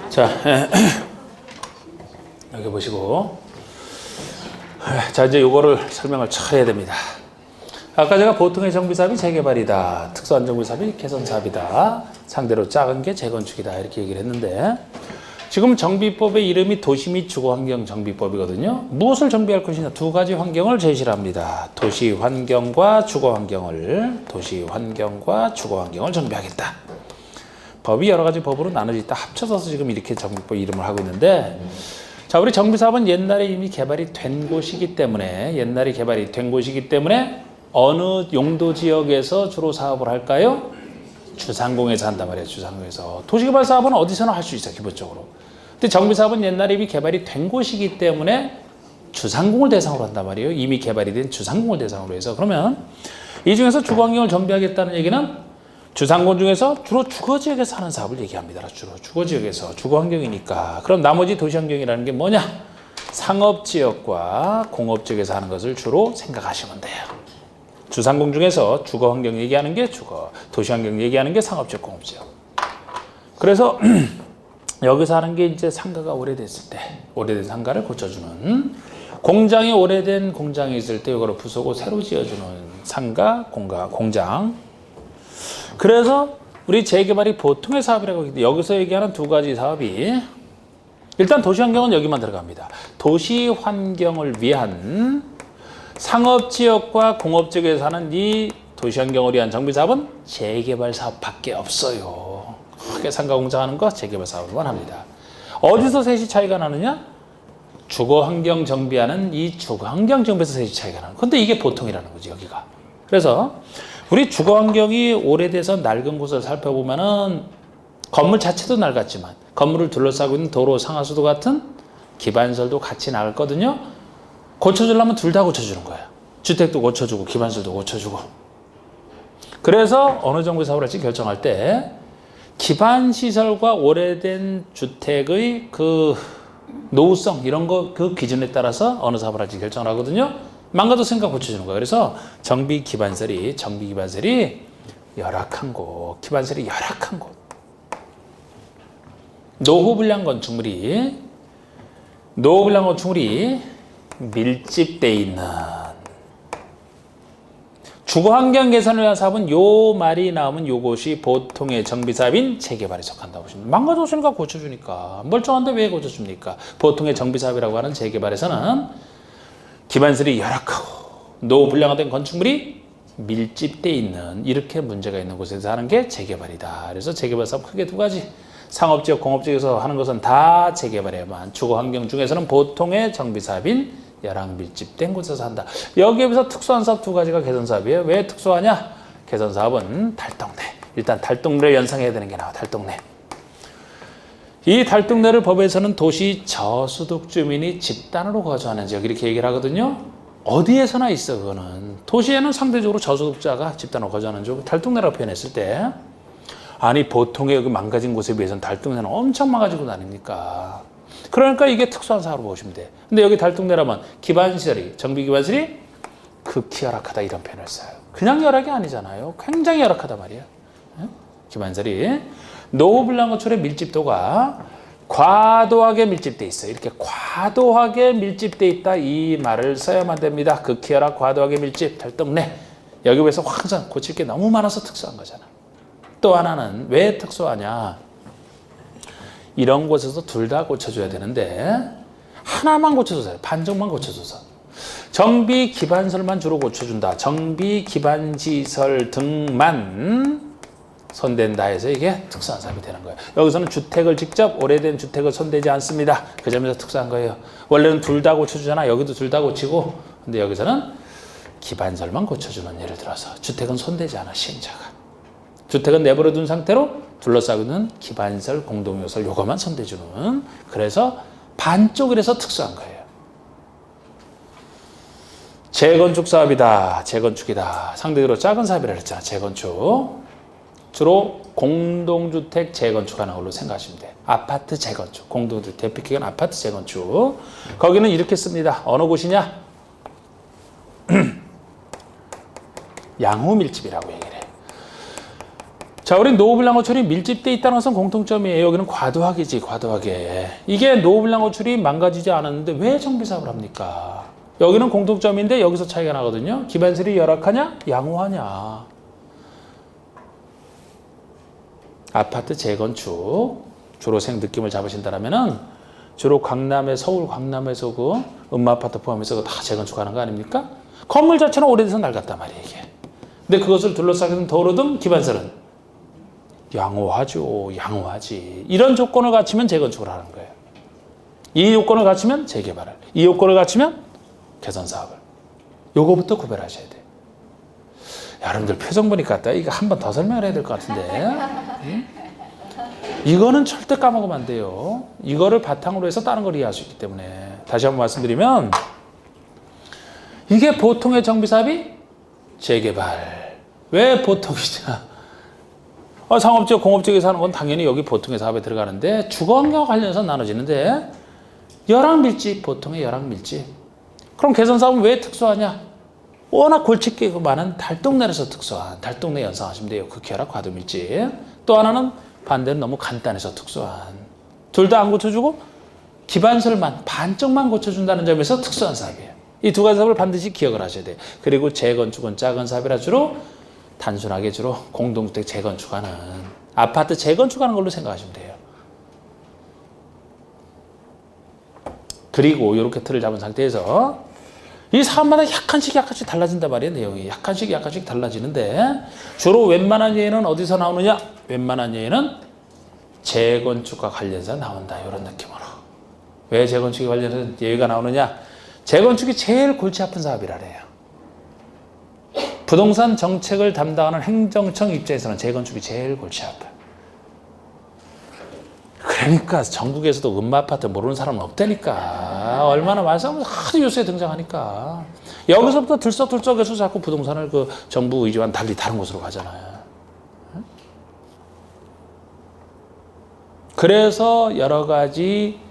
자, 여기 보시고. 자, 이제 요거를 설명을 잘 해야 됩니다. 아까 제가 보통의 정비사업이 재개발이다. 특수한 정비사업이 개선사업이다. 상대로 작은 게 재건축이다. 이렇게 얘기를 했는데 지금 정비법의 이름이 도시 및 주거환경 정비법이거든요. 무엇을 정비할 것이냐 두 가지 환경을 제시를 합니다. 도시 환경과 주거환경을 정비하겠다. 법이 여러 가지 법으로 나눠져 있다. 합쳐져서 지금 이렇게 정비법 이름을 하고 있는데 자, 우리 정비사업은 옛날에 이미 개발이 된 곳이기 때문에 어느 용도 지역에서 주로 사업을 할까요? 주상공에서 한단 말이에요. 주상공에서. 도시개발 사업은 어디서나 할 수 있어요. 기본적으로. 근데 정비사업은 옛날에 이미 개발이 된 곳이기 때문에 주상공을 대상으로 한단 말이에요. 이미 개발이 된 주상공을 대상으로 해서. 그러면 이 중에서 주거환경을 정비하겠다는 얘기는 주상공 중에서 주로 주거지역에서 하는 사업을 얘기합니다. 주로 주거지역에서 주거환경이니까. 그럼 나머지 도시환경이라는 게 뭐냐? 상업지역과 공업지역에서 하는 것을 주로 생각하시면 돼요. 주상공 중에서 주거환경 얘기하는 게 주거, 도시환경 얘기하는 게 상업지역, 공업지역. 그래서 여기서 하는 게 이제 상가가 오래됐을 때, 오래된 상가를 고쳐주는, 공장이 오래된 공장이 있을 때 이거를 부수고 새로 지어주는 상가, 공장. 그래서 우리 재개발이 보통의 사업이라고 하기 때문에 여기서 얘기하는 두 가지 사업이 일단 도시환경은 여기만 들어갑니다. 도시환경을 위한 상업지역과 공업지역에서 하는 이 도시환경을 위한 정비사업은 재개발 사업밖에 없어요. 크게 상가공장 하는 거 재개발 사업만 합니다. 어디서 셋이 차이가 나느냐? 주거환경 정비하는 이 주거환경 정비에서 셋이 차이가 나는. 근데 이게 보통이라는 거지 여기가. 그래서 우리 주거환경이 오래돼서 낡은 곳을 살펴보면은 건물 자체도 낡았지만 건물을 둘러싸고 있는 도로, 상하수도 같은 기반설도 같이 낡았거든요. 고쳐주려면 둘 다 고쳐주는 거예요. 주택도 고쳐주고 기반설도 고쳐주고. 그래서 어느 정도 사업을 할지 결정할 때 기반시설과 오래된 주택의 그 노후성 이런 거 그 기준에 따라서 어느 사업을 할지 결정을 하거든요. 망가졌으니까 고쳐주는 거예요. 그래서 정비 기반설이 열악한 곳, 기반설이 열악한 곳. 노후불량 건축물이 밀집돼 있는 주거환경 개선을 위한 사업은 요 말이 나오면 요것이 보통의 정비사업인 재개발에 속한다고 보시면 망가졌으니까 고쳐주니까 멀쩡한데 왜 고쳐줍니까? 보통의 정비사업이라고 하는 재개발에서는 기반설이 열악하고 노후불량화된 건축물이 밀집돼 있는 이렇게 문제가 있는 곳에서 하는 게 재개발이다. 그래서 재개발 사업 크게 두 가지. 상업지역, 공업지역에서 하는 것은 다 재개발에만, 주거환경 중에서는 보통의 정비사업인 열악 밀집된 곳에서 한다. 여기에 비해서 특수한 사업 두 가지가 개선사업이에요. 왜 특수하냐? 개선사업은 달동네. 일단 달동네를 연상해야 되는 게 나와. 달동네. 이 달동네를 법에서는 도시 저소득 주민이 집단으로 거주하는 지역 이렇게 얘기를 하거든요. 어디에서나 있어 그거는. 도시에는 상대적으로 저소득자가 집단으로 거주하는 지역 달동네라고 표현했을 때 아니 보통의 여기 망가진 곳에 비해서는 달동네는 엄청 망가지고 다닙니까? 그러니까 이게 특수한 사업으로 보시면 돼. 근데 여기 달동네라면 기반시설이 정비기반시설이 극히 열악하다 이런 표현을 써요. 그냥 열악이 아니잖아요. 굉장히 열악하단 말이에요. 기반시설이 노후불량 건축의 밀집도가 과도하게 밀집돼 있어요. 이렇게 과도하게 밀집돼 있다 이 말을 써야만 됩니다. 극히 열악 과도하게 밀집 달동네. 여기 비해서 항상 고칠 게 너무 많아서 특수한 거잖아. 또 하나는 왜 특수하냐? 이런 곳에서 둘 다 고쳐줘야 되는데 하나만 고쳐줘서 반 정도만 고쳐줘서 정비 기반설만 주로 고쳐준다. 정비 기반시설 등만 손댄다 해서 이게 특수한 사업이 되는 거예요. 여기서는 주택을 직접 오래된 주택을 손대지 않습니다. 그 점에서 특수한 거예요. 원래는 둘 다 고쳐주잖아. 여기도 둘 다 고치고 근데 여기서는 기반설만 고쳐주는 예를 들어서 주택은 손대지 않아 시행자가. 주택은 내버려 둔 상태로 둘러싸고 있는 기반설, 공동요설 요거만 손대주는 그래서 반쪽이라서 특수한 거예요. 재건축 사업이다. 재건축이다. 상대적으로 작은 사업이라 그랬잖아. 재건축. 주로 공동주택 재건축하는 걸로 생각하시면 돼요. 아파트 재건축. 공동주택 대표기관 아파트 재건축. 거기는 이렇게 씁니다. 어느 곳이냐? 양후 밀집이라고 얘기를 해요. 자, 우리 노후불량 호출이 밀집돼 있다는 것은 공통점이에요. 여기는 과도하게지, 과도하게. 이게 노후불량 호출이 망가지지 않았는데 왜 정비사업을 합니까? 여기는 공통점인데 여기서 차이가 나거든요. 기반설이 열악하냐? 양호하냐? 아파트 재건축, 주로 생 느낌을 잡으신다면은 주로 강남에, 서울 강남에서 그 음마아파트 포함해서 다 재건축하는 거 아닙니까? 건물 자체는 오래돼서 낡았단 말이에요, 이게. 근데 그것을 둘러싸게 된 도로등 기반설은 양호하죠. 양호하지. 이런 조건을 갖추면 재건축을 하는 거예요. 이 요건을 갖추면 재개발을. 이 요건을 갖추면 개선사업을. 요거부터 구별하셔야 돼요. 여러분들 표정 보니까 이거 한 번 더 설명을 해야 될 것 같은데. 응? 이거는 절대 까먹으면 안 돼요. 이거를 바탕으로 해서 다른 걸 이해할 수 있기 때문에. 다시 한번 말씀드리면 이게 보통의 정비사업이 재개발. 왜 보통이냐? 상업지역, 공업지역에서 하는 건 당연히 여기 보통의 사업에 들어가는데 주거환경과 관련해서 나눠지는데 열악밀집, 보통의 열악밀집. 그럼 개선사업은 왜 특수하냐? 워낙 골칫게 많은 달동네라서 특수한, 달동네 연상하시면 돼요. 극혈화 과도밀집. 또 하나는 반대로 너무 간단해서 특수한. 둘 다 안 고쳐주고 기반설만 반쪽만 고쳐준다는 점에서 특수한 사업이에요. 이 두 가지 사업을 반드시 기억을 하셔야 돼요. 그리고 재건축은 작은 사업이라 주로 단순하게 주로 공동주택 재건축하는, 아파트 재건축하는 걸로 생각하시면 돼요. 그리고 이렇게 틀을 잡은 상태에서 이 사업마다 약간씩 달라진단 말이에요. 내용이 약간씩 달라지는데 주로 웬만한 예는 어디서 나오느냐? 웬만한 예는 재건축과 관련해서 나온다. 이런 느낌으로. 왜 재건축에 관련해서 예가 나오느냐? 재건축이 제일 골치 아픈 사업이라래요. 부동산 정책을 담당하는 행정청 입장에서는 재건축이 제일 골치 아파요. 그러니까 전국에서도 음마아파트 모르는 사람은 없다니까. 얼마나 많은 사람은 하도 뉴스에 등장하니까. 여기서부터 들썩들썩해서 자꾸 부동산을 그 정부 의지와는 달리 다른 곳으로 가잖아요. 그래서 여러 가지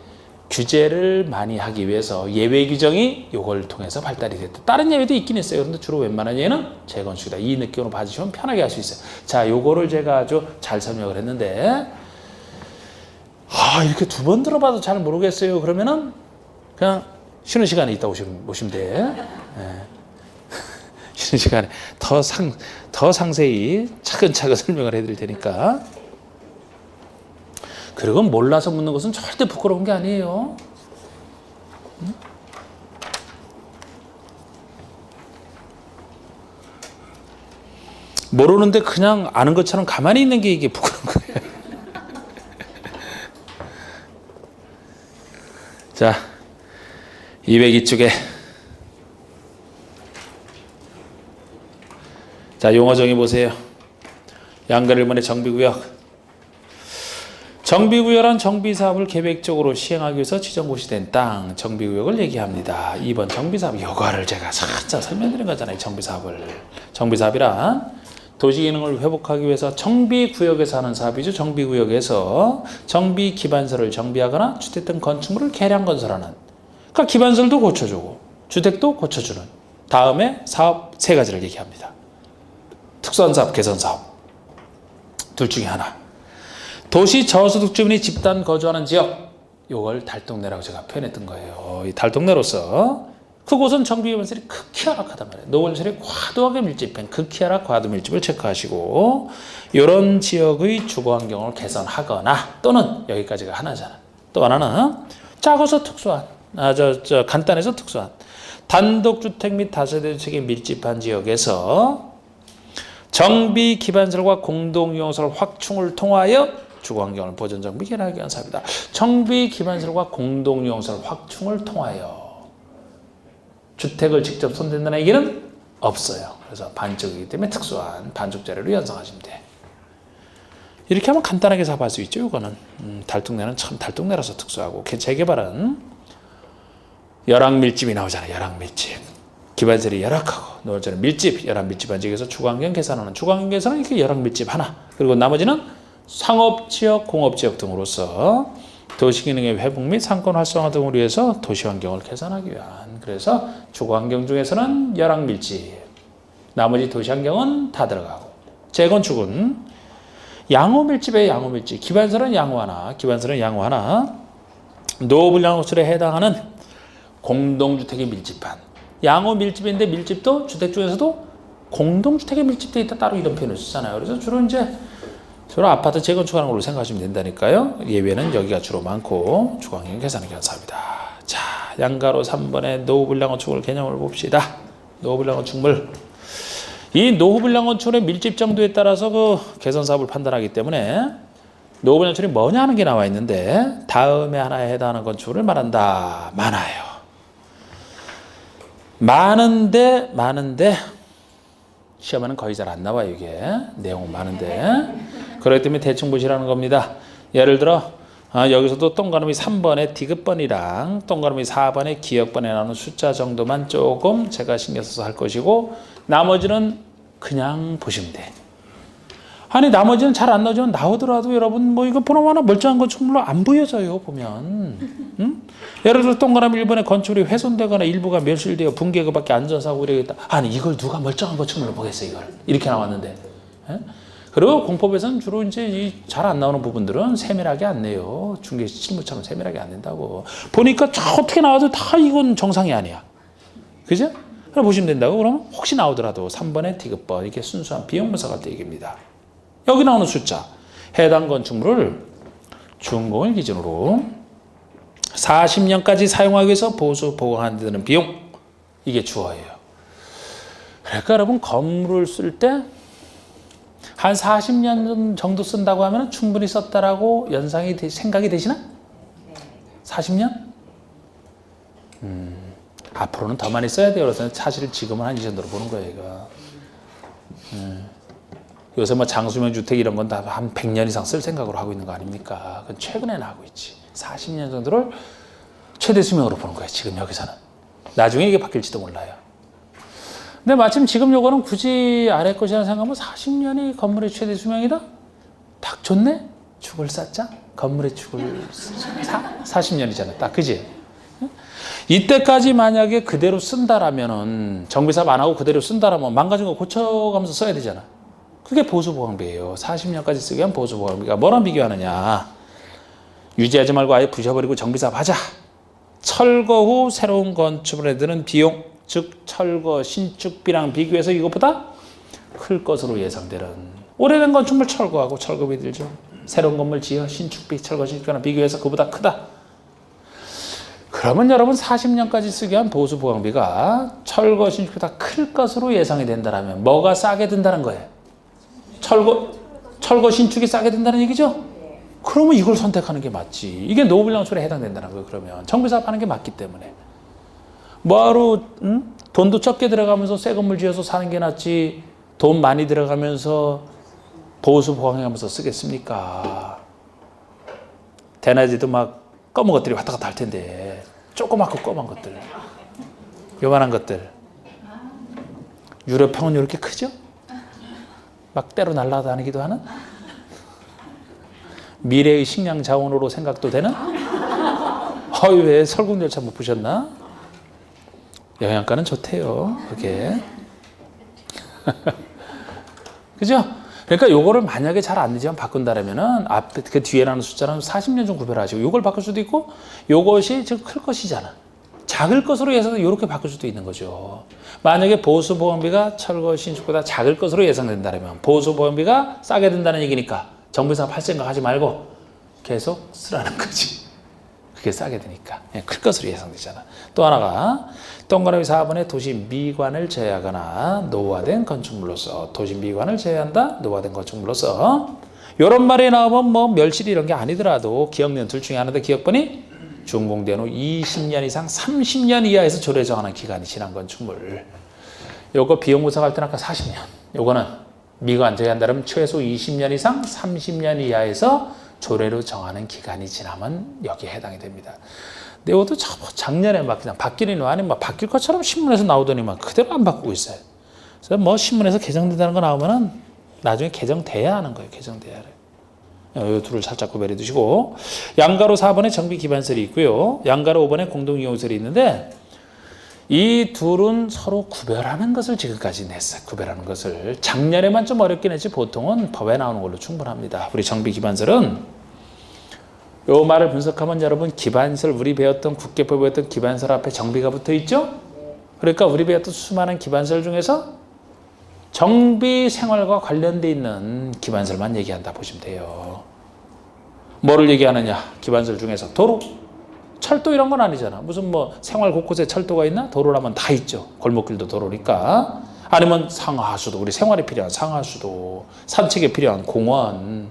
규제를 많이 하기 위해서 예외 규정이 이걸 통해서 발달이 됐다. 다른 예외도 있긴 했어요. 그런데 주로 웬만한 예는 재건축이다. 이 느낌으로 봐주시면 편하게 할 수 있어요. 자, 요거를 제가 아주 잘 설명을 했는데 이렇게 두 번 들어봐도 잘 모르겠어요. 그러면은 그냥 쉬는 시간에 있다 오시면 돼. 네. 쉬는 시간에 더 상세히 차근차근 설명을 해드릴 테니까. 그리고 몰라서 묻는 것은 절대 부끄러운 게 아니에요. 응? 모르는데 그냥 아는 것처럼 가만히 있는 게 이게 부끄러운 거예요. 자, 202쪽에 자, 용어 정의 보세요. 양가일본의 정비구역. 정비구역은 정비사업을 계획적으로 시행하기 위해서 지정고시 된 땅, 정비구역을 얘기합니다. 2번 정비사업, 요거를 제가 살짝 설명드린 거잖아요. 정비사업이란 도시기능을 회복하기 위해서 정비구역에서 하는 사업이죠. 정비구역에서 정비기반설을 정비하거나 주택 등 건축물을 개량 건설하는, 그러니까 기반설도 고쳐주고 주택도 고쳐주는 다음에 사업 세 가지를 얘기합니다. 특수한 사업, 개선 사업. 둘 중에 하나. 도시 저소득 주민이 집단 거주하는 지역, 요걸 달동네라고 제가 표현했던 거예요. 이 달동네로서 그곳은 정비기반설이 극히 열악하단 말이에요. 노후시설이 과도하게 밀집한 극히 열악 과도 밀집을 체크하시고, 이런 지역의 주거환경을 개선하거나, 또는 여기까지가 하나잖아. 또 하나는 작아서 특수한, 간단해서 특수한 단독주택 및 다세대 주택이 밀집한 지역에서 정비기반설과 공동이용설 확충을 통하여 주거환경을 보존 정비 개선하기 위한 사업이다. 정비기반설과 공동이용설 확충을 통하여 주택을 직접 손댄다는 얘기는 없어요. 그래서 반쪽이기 때문에 특수한 반쪽 자료로 연상하시면 돼. 이렇게 하면 간단하게 사업할 수 있죠. 이거는 달동네는 참 달동네라서 특수하고, 재개발은 열악밀집이 나오잖아요. 열악밀집. 기반설이 열악하고 노후자는 밀집, 열악밀집한 지역에서 주거환경 개선하는, 주거환경 개선은 이렇게 열악밀집 하나, 그리고 나머지는 상업지역, 공업지역 등으로서 도시기능의 회복 및 상권 활성화 등을 위해서 도시환경을 개선하기 위한, 그래서 주거환경 중에서는 열악밀집, 나머지 도시환경은 다 들어가고, 재건축은 양호 밀집이에요. 양호 밀집. 기반설은 양호 하나. 기반설은 양호 하나. 노후불량호출에 해당하는 공동주택에 밀집한. 양호 밀집인데 밀집도 주택 중에서도 공동주택에 밀집되어 있다. 따로 이런 표현을 쓰잖아요. 그래서 주로 아파트 재건축하는 걸로 생각하시면 된다니까요. 예외는 여기가 주로 많고 주광용 계산의 견사입니다. 자, 양가로 3번의 노후불량호축을 개념을 봅시다. 노후불량호축물. 이 노후불량호축의 밀집 정도에 따라서 그 개선사업을 판단하기 때문에 노후불량호축이 뭐냐 하는 게 나와 있는데 다음에 하나에 해당하는 건축을 말한다. 많아요. 많은데 시험에는 거의 잘 안 나와요. 이게 내용은 많은데 그렇기 때문에 대충 보시라는 겁니다. 예를 들어 여기서도 동그라미 3번의 디귿번이랑 동그라미 4번의 기역번에 나오는 숫자 정도만 조금 제가 신경 써서 할 것이고 나머지는 그냥 보시면 돼. 아니 나머지는 잘 안 나오지만 나오더라도 여러분 뭐 이거 보나마나 멀쩡한 건축물로 안 보여져요. 보면 응? 예를 들어 동그라미 1번의 건축물이 훼손되거나 일부가 멸실되어 붕괴가 밖에 안전사고 이러겠다. 아니 이걸 누가 멀쩡한 건축물로 보겠어. 이걸 이렇게 나왔는데 예? 그리고 공법에서는 주로 이제 잘 안 나오는 부분들은 세밀하게 안 내요. 중개 실무처럼 세밀하게 안 낸다고. 보니까 어떻게 나와도 다 이건 정상이 아니야. 그죠? 그럼 보시면 된다고. 그러면 혹시 나오더라도 3번의 디귿번 이게 순수한 비용 분석할 때 얘기입니다. 여기 나오는 숫자 해당 건축물을 준공을 기준으로 40년까지 사용하기 위해서 보수 보강하는 데 드는 비용 이게 주어예요. 그러니까 여러분 건물을 쓸 때 한 40년 정도 쓴다고 하면 충분히 썼다라고 연상이 생각이 되시나? 40년? 앞으로는 더 많이 써야 돼요. 그래서 사실 지금은 한 이 정도로 보는 거예요. 이거. 요새 뭐 장수명 주택 이런 건 다 한 100년 이상 쓸 생각으로 하고 있는 거 아닙니까? 그건 최근에 나오고 있지. 40년 정도를 최대 수명으로 보는 거예요. 지금 여기서는. 나중에 이게 바뀔지도 몰라요. 근데 마침 지금 요거는 굳이 아래 것이라는 생각하면 40년이 건물의 최대 수명이다? 딱 좋네? 축을 쌓자? 건물의 축을 40년이잖아. 딱 그지? 이때까지 만약에 그대로 쓴다라면은 정비사업 안 하고 그대로 쓴다라면 망가진 거 고쳐가면서 써야 되잖아. 그게 보수보강비예요. 40년까지 쓰기 위한 보수보강비가 뭐랑 비교하느냐. 유지하지 말고 아예 부셔버리고 정비사업 하자. 철거 후 새로운 건축물에 드는 비용, 즉 철거 신축비랑 비교해서 이것보다 클 것으로 예상되는. 오래된 건축물 철거하고 철거비 들죠. 새로운 건물 지어 신축비, 철거 신축비랑 비교해서 그보다 크다. 그러면 여러분 40년까지 쓰기 위한 보수보강비가 철거 신축비보다 클 것으로 예상이 된다면 뭐가 싸게 든다는 거예요? 철거 신축이 싸게 된다는 얘기죠? 그러면 이걸 선택하는 게 맞지. 이게 노후불량호출에 해당된다는 거예요. 그러면 정비사업 하는 게 맞기 때문에. 뭐하러 돈도 적게 들어가면서 새 건물 지어서 사는 게 낫지 돈 많이 들어가면서 보수보강하면서 쓰겠습니까? 대낮에도 막 검은 것들이 왔다 갔다 할 텐데 조그맣고 검은 것들 요만한 것들 유럽형은 이렇게 크죠? 막 때로 날아다니기도 하는 미래의 식량 자원으로 생각도 되는 왜 설국열차 못 보셨나? 영양가는 좋대요. 그게 그죠? 그러니까 요거를 만약에 잘 안 되지만 바꾼다라면은 앞에 그 뒤에 나는 숫자는 40년 좀 구별하시고 요걸 바꿀 수도 있고 요것이 지금 클 것이잖아. 작을 것으로 예상해서 이렇게 바꿀 수도 있는 거죠. 만약에 보수보험비가 철거 신축보다 작을 것으로 예상된다면 보수보험비가 싸게 든다는 얘기니까 정비사업 할 생각 하지 말고 계속 쓰라는 거지. 그게 싸게 되니까 클 것으로 예상되잖아. 또 하나가 동그라미 4번에 도시 미관을 제외하거나 노후화된 건축물로서 도시 미관을 제외한다. 노후화된 건축물로서 이런 말이 나오면 뭐 멸실 이런 게 아니더라도 기억년 둘 중에 하나인데 기억번이 준공된 후 20년 이상 30년 이하에서 조례 정하는 기간이 지난 건축물. 요거 비용 분석할 때는 아까 40년. 요거는 미관 제외한다면 최소 20년 이상 30년 이하에서 조례로 정하는 기간이 지나면 여기에 해당이 됩니다. 근데 이것도 작년에 막 그냥 바뀌는 거 아니면 막 바뀔 것처럼 신문에서 나오더니만 그대로 안 바꾸고 있어요. 그래서 뭐 신문에서 개정된다는 거 나오면은 나중에 개정돼야 하는 거예요. 개정돼야 해요. 이 둘을 살짝 구별해 두시고 양가로 4번에 정비 기반설이 있고요. 양가로 5번에 공동이용설이 있는데 이 둘은 서로 구별하는 것을 지금까지 냈어요. 구별하는 것을. 작년에만 좀 어렵긴 했지 보통은 법에 나오는 걸로 충분합니다. 우리 정비기반설은 요 말을 분석하면 여러분 기반설 우리 배웠던 국계법 배웠던 기반설 앞에 정비가 붙어 있죠? 그러니까 우리 배웠던 수많은 기반설 중에서 정비 생활과 관련돼 있는 기반설만 얘기한다 보시면 돼요. 뭐를 얘기하느냐? 기반설 중에서 도로, 철도 이런 건 아니잖아. 무슨 뭐 생활 곳곳에 철도가 있나? 도로라면 다 있죠. 골목길도 도로니까. 아니면 상하수도, 우리 생활에 필요한 상하수도, 산책에 필요한 공원,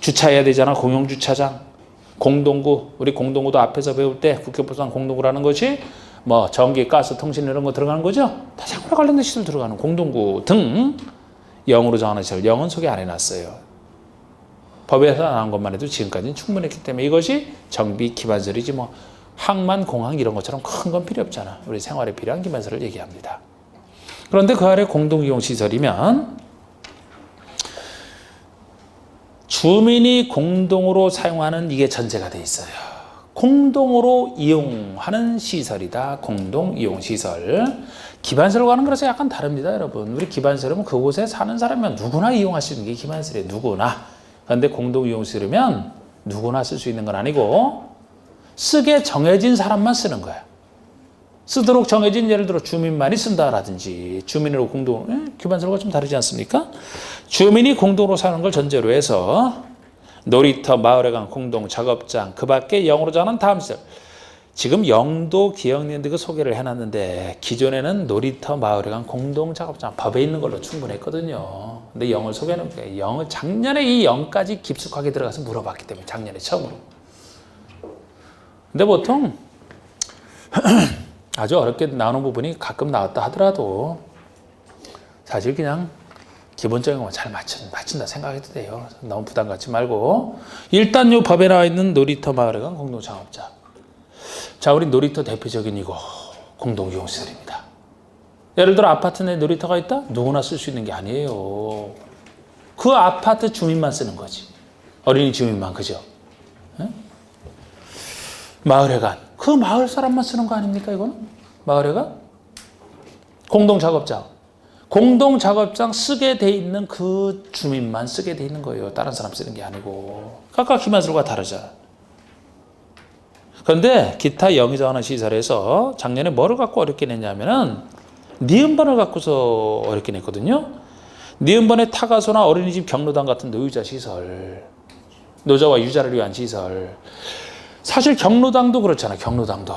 주차해야 되잖아. 공용주차장, 공동구. 우리 공동구도 앞에서 배울 때 국교법상 공동구라는 것이 뭐 전기, 가스, 통신 이런 거 들어가는 거죠. 다 생활에 관련된 시설 들어가는 공동구 등 0으로 정하는 시설. 0은 소개 안 해놨어요. 법에서 나온 것만 해도 지금까지는 충분했기 때문에 이것이 정비 기반설이지 뭐 항만, 공항 이런 것처럼 큰 건 필요 없잖아. 우리 생활에 필요한 기반설을 얘기합니다. 그런데 그 아래 공동이용시설이면 주민이 공동으로 사용하는 이게 전제가 돼 있어요. 공동으로 이용하는 시설이다. 공동이용시설. 기반설과는 그래서 약간 다릅니다. 여러분. 우리 기반설은 그곳에 사는 사람이면 누구나 이용할 수 있는 게 기반설이에요. 누구나. 그런데 공동이용시설이면 누구나 쓸 수 있는 건 아니고 쓰게 정해진 사람만 쓰는 거야. 쓰도록 정해진 예를 들어 주민만이 쓴다라든지 주민으로 공동, 기반설과 좀 다르지 않습니까? 주민이 공동으로 사는 걸 전제로 해서 놀이터, 마을회관, 공동, 작업장, 그 밖에 0으로 정하는 다음 시설. 지금 영도 기억연대 그 소개를 해놨는데 기존에는 놀이터, 마을회관, 공동, 작업장 법에 있는 걸로 충분했거든요. 근데 0을 소개하는 거예요. 0을 작년에 이 0까지 깊숙하게 들어가서 물어봤기 때문에 작년에 처음으로. 근데 보통 아주 어렵게 나오는 부분이 가끔 나왔다 하더라도 사실 그냥 기본적인 것만 잘 맞춘다 생각해도 돼요. 너무 부담 갖지 말고 일단 요 법에 나와 있는 놀이터, 마을회관, 공동, 작업장. 자, 우리 놀이터 대표적인 이거 공동이용시설입니다. 예를 들어 아파트 내 놀이터가 있다? 누구나 쓸 수 있는 게 아니에요. 그 아파트 주민만 쓰는 거지. 어린이 주민만, 그죠? 에? 마을회관. 그 마을 사람만 쓰는 거 아닙니까, 이거는? 마을회관? 공동작업장. 공동작업장 쓰게 돼 있는 그 주민만 쓰게 돼 있는 거예요. 다른 사람 쓰는 게 아니고. 아까 기반설과 다르잖아. 그런데 기타 영의정하는 시설에서 작년에 뭐를 갖고 어렵게 냈냐면은 니은번을 갖고서 어렵게 냈거든요. 니은번에 타가소나 어린이집, 경로당 같은 노유자 시설, 노자와 유자를 위한 시설. 사실 경로당도 그렇잖아. 경로당도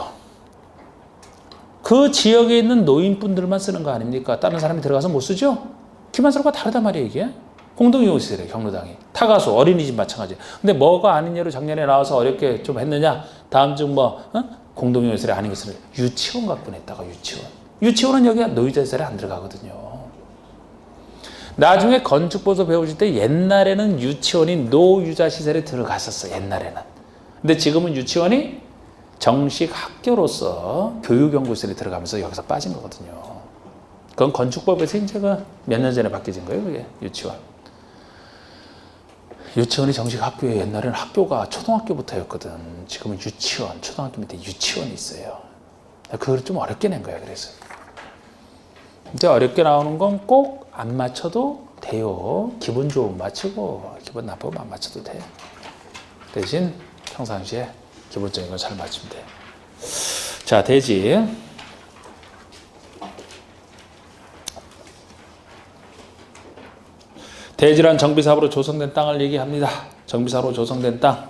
그 지역에 있는 노인분들만 쓰는 거 아닙니까? 다른 사람이 들어가서 못 쓰죠. 기반설과 다르단 말이에요. 이게 공동이용시설이에요. 경로당이. 타가소, 어린이집 마찬가지. 근데 뭐가 아닌 예로 작년에 나와서 어렵게 좀 했느냐? 다음 주 공동이용시설이 아닌 것을 유치원 갖고 냈다가 유치원. 유치원은 여기 노유자 시설에 안 들어가거든요. 나중에 건축보서 배우실 때 옛날에는 유치원이 노유자 시설에 들어갔었어. 옛날에는. 근데 지금은 유치원이 정식 학교로서 교육연구시설에 들어가면서 여기서 빠진 거거든요. 그건 건축법에서 이제 몇 년 전에 바뀌어진 거예요. 그게 유치원. 유치원이 정식 학교에 옛날에는 학교가 초등학교부터였거든. 지금은 유치원, 초등학교 밑에 유치원이 있어요. 그걸 좀 어렵게 낸 거야. 그래서 이제 어렵게 나오는 건 꼭 안 맞춰도 돼요. 기분 좋으면 맞추고 기분 나쁘면 안 맞춰도 돼. 대신 평상시에 기본적인 걸 잘 맞추면 돼. 자, 대지. 대지란 정비사업으로 조성된 땅을 얘기합니다. 정비사업으로 조성된 땅.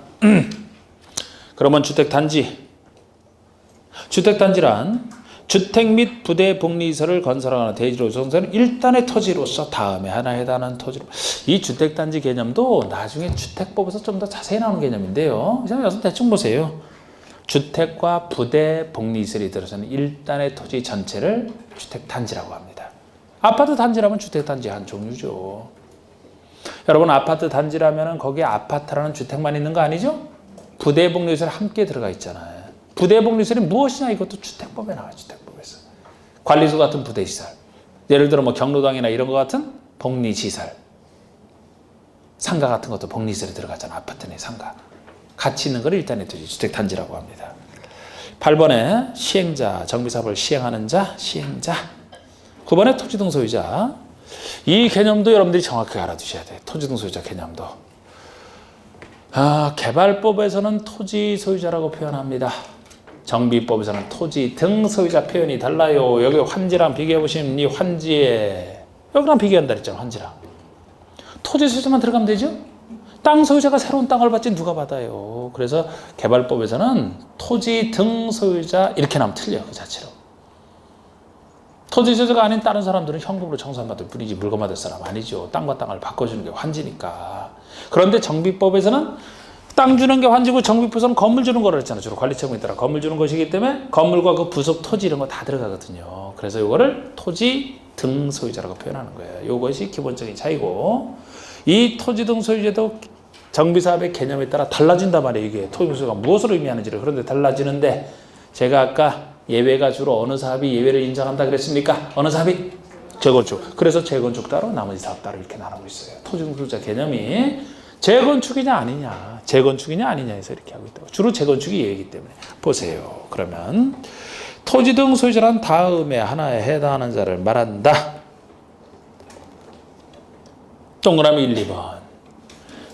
그러면 주택단지. 주택단지란 주택 및 부대 복리시설을 건설하는 대지로 조성되는 일단의 토지로서 다음에 하나 해당하는 토지로. 이 주택단지 개념도 나중에 주택법에서 좀 더 자세히 나오는 개념인데요. 여기서 대충 보세요. 주택과 부대 복리시설이 들어서는 일단의 토지 전체를 주택단지라고 합니다. 아파트 단지라면 주택단지 한 종류죠. 여러분 아파트 단지라면 거기에 아파트라는 주택만 있는 거 아니죠? 부대 복리시설 함께 들어가 있잖아요. 부대 복리시설이 무엇이냐? 이것도 주택법에 나와요. 주택법에서. 관리소 같은 부대시설. 예를 들어 뭐 경로당이나 이런 거 같은 복리시설. 상가 같은 것도 복리시설에 들어가잖아. 아파트 내 상가. 같이 있는 걸 일단의 토지 주택단지라고 합니다. 8번에 시행자, 정비사업을 시행하는 자, 시행자. 9번에 토지 등 소유자. 이 개념도 여러분들이 정확하게 알아두셔야 돼요. 토지 등 소유자 개념도. 개발법에서는 토지 소유자라고 표현합니다. 정비법에서는 토지 등 소유자 표현이 달라요. 여기 환지랑 비교해 보시면 이 환지에 여기랑 비교한다 그랬잖아요. 환지랑. 토지 소유자만 들어가면 되죠? 땅 소유자가 새로운 땅을 받지 누가 받아요. 그래서 개발법에서는 토지 등 소유자 이렇게 나오면 틀려요. 그 자체로. 토지 소유자가 아닌 다른 사람들은 현금으로 청산받을 뿐이지 물건 받을 사람 아니죠. 땅과 땅을 바꿔주는 게 환지니까. 그런데 정비법에서는 땅 주는 게 환지고 정비법에서는 건물 주는 거라 했잖아요. 주로 관리처분에 따라 건물 주는 것이기 때문에 건물과 그 부속 토지 이런 거 다 들어가거든요. 그래서 이거를 토지 등 소유자라고 표현하는 거예요. 이것이 기본적인 차이고 이 토지 등 소유자도 정비사업의 개념에 따라 달라진단 말이에요. 이게 토지 등 소유가 무엇을 의미하는지를. 그런데 달라지는데 제가 아까 예외가 주로 어느 사업이 예외를 인정한다 그랬습니까? 어느 사업이? 재건축. 그래서 재건축 따로 나머지 사업 따로 이렇게 나누고 있어요. 토지 등 소유자 개념이 재건축이냐 아니냐, 재건축이냐 아니냐 해서 이렇게 하고 있다고. 주로 재건축이 예외이기 때문에. 보세요. 그러면 토지 등 소유자란 다음에 하나에 해당하는 자를 말한다. 동그라미 1, 2번.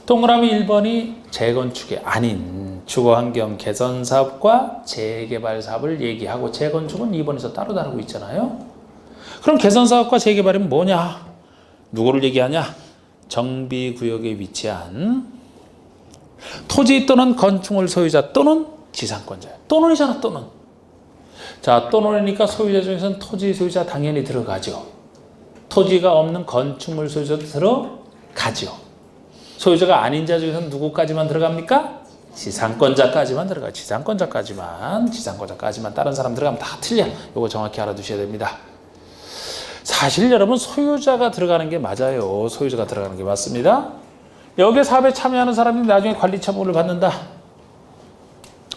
동그라미 1번이 재건축이 아닌 주거환경 개선 사업과 재개발 사업을 얘기하고 재건축은 2번에서 따로 다루고 있잖아요. 그럼 개선 사업과 재개발은 뭐냐? 누구를 얘기하냐? 정비구역에 위치한 토지 또는 건축물 소유자 또는 지상권자. 또는이잖아, 또는. 자, 또는이니까 소유자 중에서는 토지 소유자 당연히 들어가죠. 토지가 없는 건축물 소유자도 들어가죠. 소유자가 아닌 자 중에서는 누구까지만 들어갑니까? 지상권자까지만 들어가요. 지상권자까지만. 다른 사람 들어가면 다 틀려. 이거 정확히 알아두셔야 됩니다. 사실 여러분 소유자가 들어가는 게 맞아요. 소유자가 들어가는 게 맞습니다. 여기에 사업에 참여하는 사람이 나중에 관리처분을 받는다.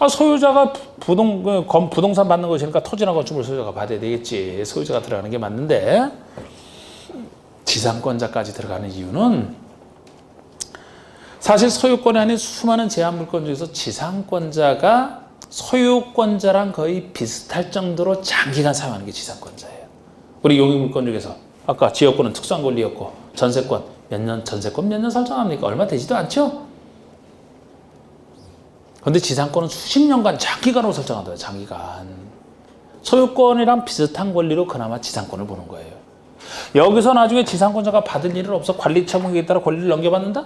소유자가 부동산 받는 것이니까 토지나 건축물 소유자가 받아야 되겠지. 소유자가 들어가는 게 맞는데 지상권자까지 들어가는 이유는 사실 소유권이 아닌 수많은 제한물권 중에서 지상권자가 소유권자랑 거의 비슷할 정도로 장기간 사용하는 게 지상권자예요. 우리 용익물권 중에서 아까 지역권은 특수한 권리였고 전세권 몇 년 설정합니까? 얼마 되지도 않죠? 그런데 지상권은 수십 년간 장기간으로 설정한다. 장기간. 소유권이랑 비슷한 권리로 그나마 지상권을 보는 거예요. 여기서 나중에 지상권자가 받을 일은 없어. 관리처분에 따라 권리를 넘겨받는다?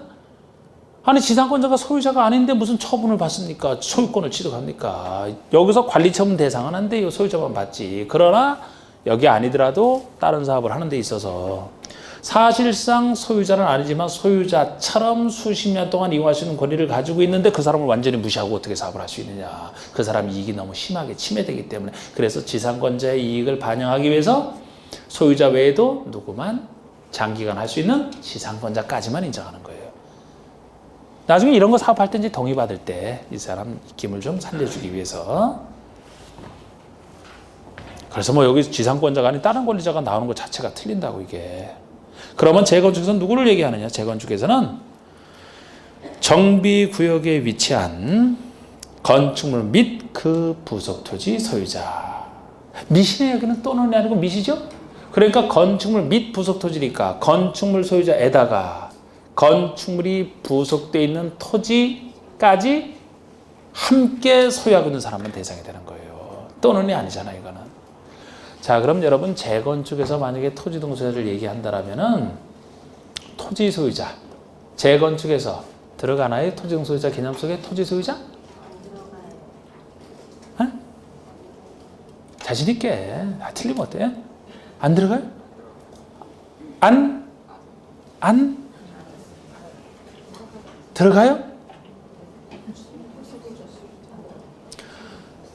아니 지상권자가 소유자가 아닌데 무슨 처분을 받습니까? 소유권을 취득합니까? 여기서 관리처분 대상은 안 돼요. 소유자만 받지. 그러나 여기 아니더라도 다른 사업을 하는 데 있어서 사실상 소유자는 아니지만 소유자처럼 수십 년 동안 이용할 수 있는 권리를 가지고 있는데 그 사람을 완전히 무시하고 어떻게 사업을 할 수 있느냐. 그 사람 이익이 너무 심하게 침해되기 때문에. 그래서 지상권자의 이익을 반영하기 위해서 소유자 외에도 누구만 장기간 할 수 있는 지상권자까지만 인정하는 거예요. 나중에 이런 거 사업할 때 이제 동의받을 때 이 사람 입김을 좀 살려주기 위해서. 그래서 뭐 여기 지상권자가 아닌 다른 권리자가 나오는 것 자체가 틀린다고 이게. 그러면 재건축에서는 누구를 얘기하느냐? 재건축에서는 정비구역에 위치한 건축물 및 그 부속 토지 소유자. 밋이네. 여기는 또는 아니고 밋이죠? 그러니까 건축물 및 부속 토지니까 건축물 소유자에다가 건축물이 부속되어 있는 토지까지 함께 소유하고 있는 사람은 대상이 되는 거예요. 또는이 아니잖아요, 이거는. 자, 그럼 여러분 재건축에서 만약에 토지 등 소유자를 얘기한다라면은 토지 소유자, 재건축에서 들어가나요? 토지 등 소유자 개념 속에 토지 소유자? 안 들어가요. 자신 있게. 틀리면 어때? 안 들어가요? 안 들어가요?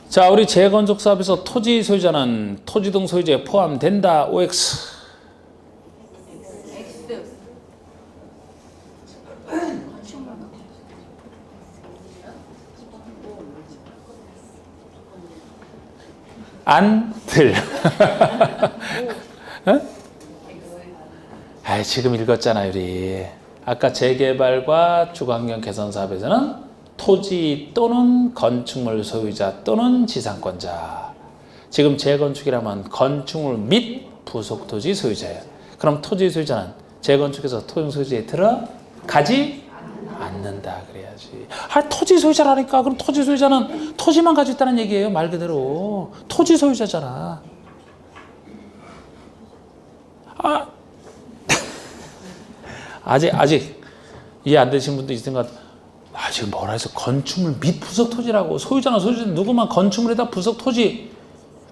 자, 우리 재건축 사업에서 토지 소유자는 토지 등 소유자에 포함된다. OX. 안들. 지금 읽었잖아요, 우리. 아까 재개발과 주거환경 개선 사업에서는 토지 또는 건축물 소유자 또는 지상권자. 지금 재건축이라면 건축물 및 부속 토지 소유자예요. 그럼 토지 소유자는 재건축에서 토지 소유자에 들어가지 않는다 그래야지. 토지 소유자라니까. 그럼 토지 소유자는 토지만 가지고 있다는 얘기예요. 말 그대로 토지 소유자잖아. 아직 이해 안 되신 분도 있을 것 같아요. 지금 뭐라 해서 건축물 및 부속 토지라고. 소유자는 누구만 건축물에다 부속 토지.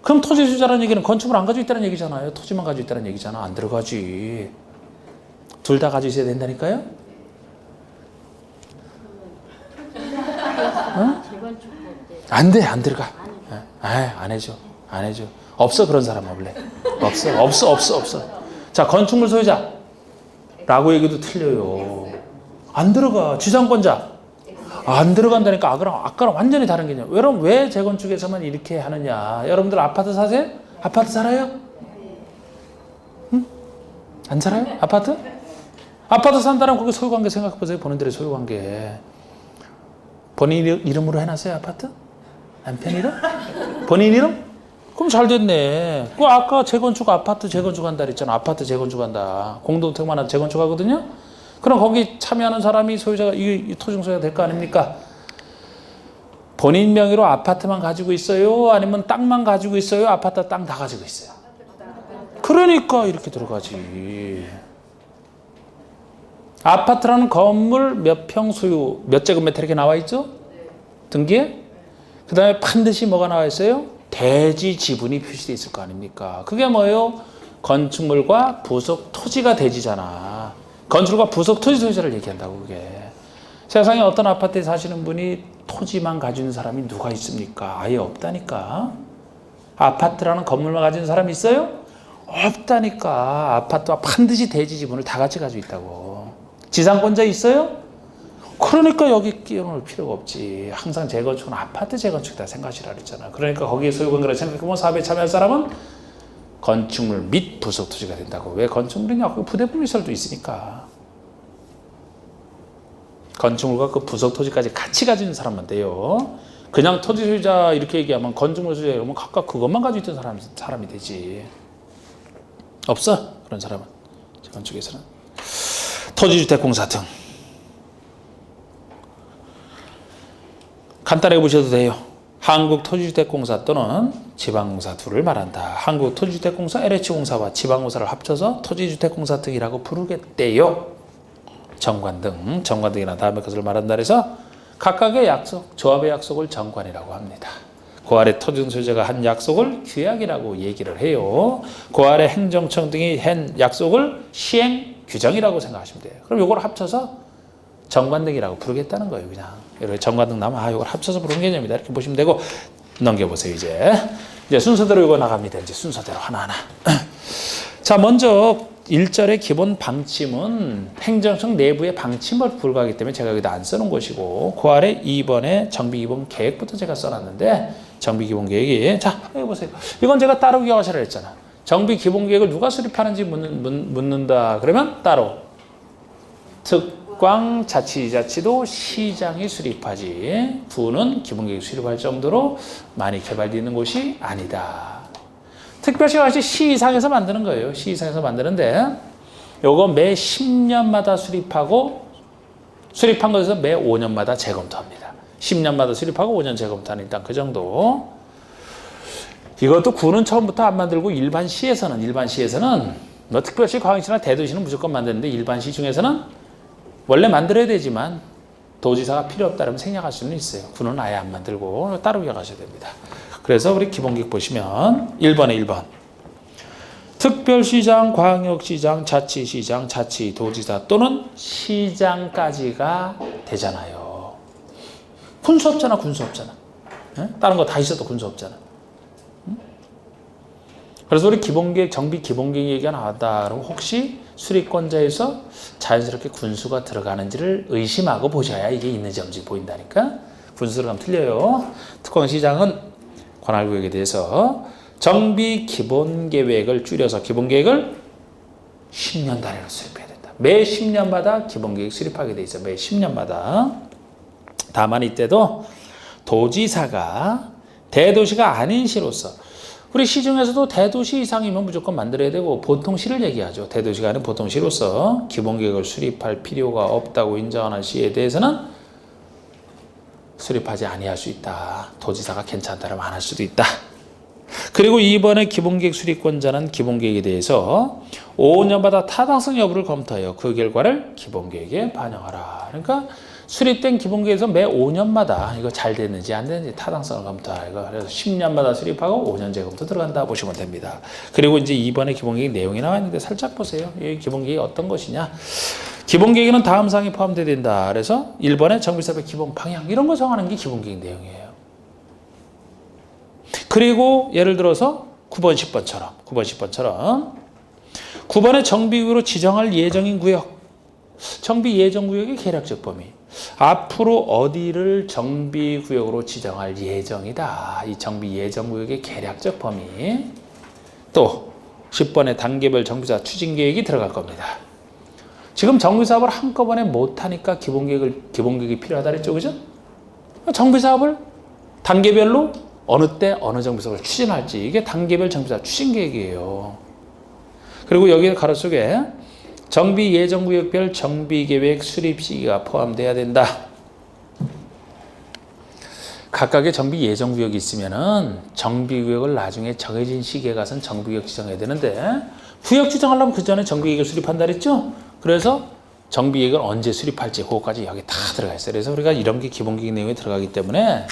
그럼 토지 소유자라는 얘기는 건축물 안 가지고 있다는 얘기잖아요. 토지만 가지고 있다는 얘기잖아. 안 들어가지. 둘 다 가지고 있어야 된다니까요. 어? 안 돼, 안 들어가. 안 해줘. 없어, 그런 사람 원래. 없어. 자, 건축물 소유자라고 얘기도 틀려요. 안 들어가. 지상권자. 안 들어간다니까. 아까랑 완전히 다른 개념. 여러분, 왜 재건축에서만 이렇게 하느냐. 여러분들 아파트 사세요? 아파트 살아요? 응? 안 살아요? 아파트? 아파트 산다면 거기 소유관계 생각해보세요. 본인들의 소유관계. 본인 이름으로 해놨어요, 아파트? 남편 이름? 본인 이름? 그럼 잘 됐네. 그 아까 재건축 아파트 재건축한다 그랬잖아. 아파트 재건축한다. 공동택만 하나 재건축하거든요. 그럼 거기 참여하는 사람이 소유자가 이 토지 소유가 될 거 아닙니까? 본인 명의로 아파트만 가지고 있어요? 아니면 땅만 가지고 있어요? 아파트 땅 다 가지고 있어요? 그러니까 이렇게 들어가지. 아파트라는 건물 몇 평 소유, 몇 제곱미터 이렇게 나와 있죠? 등기에? 그 다음에 반드시 뭐가 나와 있어요? 대지 지분이 표시되어 있을 거 아닙니까? 그게 뭐예요? 건축물과 부속 토지가 대지잖아. 건축물과 부속 토지 소유자를 얘기한다고 그게. 세상에 어떤 아파트에 사시는 분이 토지만 가지고 있는 사람이 누가 있습니까? 아예 없다니까. 아파트라는 건물만 가지고 있는 사람이 있어요? 없다니까. 아파트와 반드시 대지 지분을 다 같이 가지고 있다고. 지상권자 있어요? 그러니까 여기 끼워놓을 필요가 없지. 항상 재건축은 아파트 재건축이다 생각하시라 그랬잖아. 그러니까 거기에 소유관계를 생각해보면 사업에 참여할 사람은 건축물 및 부속 토지가 된다고. 왜 건축물이냐? 그 부대분리 설도 있으니까. 건축물과 그 부속 토지까지 같이 가지고 있는 사람만 돼요. 그냥 토지 소유자 이렇게 얘기하면 건축물 소유자 이러면 각각 그것만 가지고 있던 사람이 되지. 없어 그런 사람은. 재건축에서는. 토지주택공사 등. 간단하게 보셔도 돼요. 한국토지주택공사 또는 지방공사 둘을 말한다. 한국토지주택공사 LH공사와 지방공사를 합쳐서 토지주택공사 등이라고 부르겠대요. 정관등이나 다음에 것을 말한다 해서 각각의 약속, 조합의 약속을 정관이라고 합니다. 그 아래 토지 소유자가 한 약속을 규약이라고 얘기를 해요. 그 아래 행정청 등이 한 약속을 시행 규정이라고 생각하시면 돼요. 그럼 이걸 합쳐서 정관등이라고 부르겠다는 거예요. 그냥 이렇게 정관등 나면 이걸 합쳐서 부르는 개념이다. 이렇게 보시면 되고 넘겨보세요. 이제 순서대로 이거 나갑니다. 이제 순서대로 하나하나. 자, 먼저 1절의 기본 방침은 행정청 내부의 방침을 불과하기 때문에 제가 여기다 안 써놓은 것이고 그 아래 2번에 정비기본 계획부터 제가 써놨는데 정비기본 계획이 자 여기 보세요. 이건 제가 따로 기억하시라 했잖아. 정비기본 계획을 누가 수립하는지 묻는다. 그러면 따로 특광 자치지자체도 시장이 수립하지 부는 기본계획 수립할 정도로 많이 개발되어 있는 곳이 아니다. 특별시가 시 이상에서 만드는 거예요. 시 이상에서 만드는데 요거 매 10년마다 수립하고 수립한 것에서 매 5년마다 재검토합니다. 10년마다 수립하고 5년 재검토하는 일단 그 정도. 이것도 구는 처음부터 안 만들고 일반 시에서는 뭐 특별시, 광역시나 대도시는 무조건 만드는데 일반 시 중에서는 원래 만들어야 되지만 도지사가 필요 없다면 생략할 수는 있어요. 구는 아예 안 만들고 따로 기억하셔야 됩니다. 그래서 우리 기본계획 보시면 1번에 1번 특별시장, 광역시장, 자치시장, 자치도지사 또는 시장까지가 되잖아요. 군수 없잖아. 네? 다른 거 다 있어도 군수 없잖아. 그래서 우리 기본계획, 정비 기본계획 얘기가 나왔다. 그럼 혹시 수립권자에서 자연스럽게 군수가 들어가는지를 의심하고 보셔야 이게 있는지 없는지 보인다니까. 군수로 가면 틀려요. 특광시장은 관할구역에 대해서 정비 기본계획을 줄여서 기본계획을 10년 단위로 수립해야 된다. 매 10년마다 기본계획 수립하게 돼 있어. 매 10년마다. 다만 이때도 도지사가 대도시가 아닌 시로서 우리 시 중에서도 대도시 이상이면 무조건 만들어야 되고 보통 시를 얘기하죠. 대도시가 아닌 보통 시로서 기본계획을 수립할 필요가 없다고 인정하는 시에 대해서는 수립하지 아니할 수 있다. 도지사가 괜찮다면 안 할 수도 있다. 그리고 이번에 기본계획 수립권자는 기본계획에 대해서 5년마다 타당성 여부를 검토하여 그 결과를 기본계획에 반영하라. 그러니까 수립된 기본계획에서 매 5년마다 이거 잘 됐는지 안 됐는지 타당성을 검토하라. 이거 그래서 10년마다 수립하고 5년 재검토 들어간다 보시면 됩니다. 그리고 이제 이번에 기본계획 내용이 나와 있는데 살짝 보세요. 이 기본계획이 어떤 것이냐? 기본계획에는 다음 사항이 포함되어야 된다. 그래서 1번에 정비사업의 기본 방향 이런 거 정하는 게 기본계획 내용이에요. 그리고 예를 들어서 9번, 10번처럼 9번에 정비구역으로 지정할 예정인 구역, 정비 예정 구역의 계략적 범위. 앞으로 어디를 정비구역으로 지정할 예정이다. 이 정비 예정 구역의 계략적 범위. 또 10번에 단계별 정비사업 추진계획이 들어갈 겁니다. 지금 정비사업을 한꺼번에 못하니까 기본계획이 필요하다 그랬죠. 그죠? 정비사업을 단계별로 어느 때 어느 정비사업을 추진할지 이게 단계별 정비사업 추진계획이에요. 그리고 여기 가로 속에 정비 예정구역별 정비계획 수립 시기가 포함돼야 된다. 각각의 정비 예정구역이 있으면은 정비구역을 나중에 정해진 시기에 가서는 정비구역 지정해야 되는데 구역 지정하려면 그 전에 정비계획을 수립한다 그랬죠? 그래서 정비계획을 언제 수립할지 그거까지 여기 다 들어가 있어요. 그래서 우리가 이런 게 기본계획 내용에 들어가기 때문에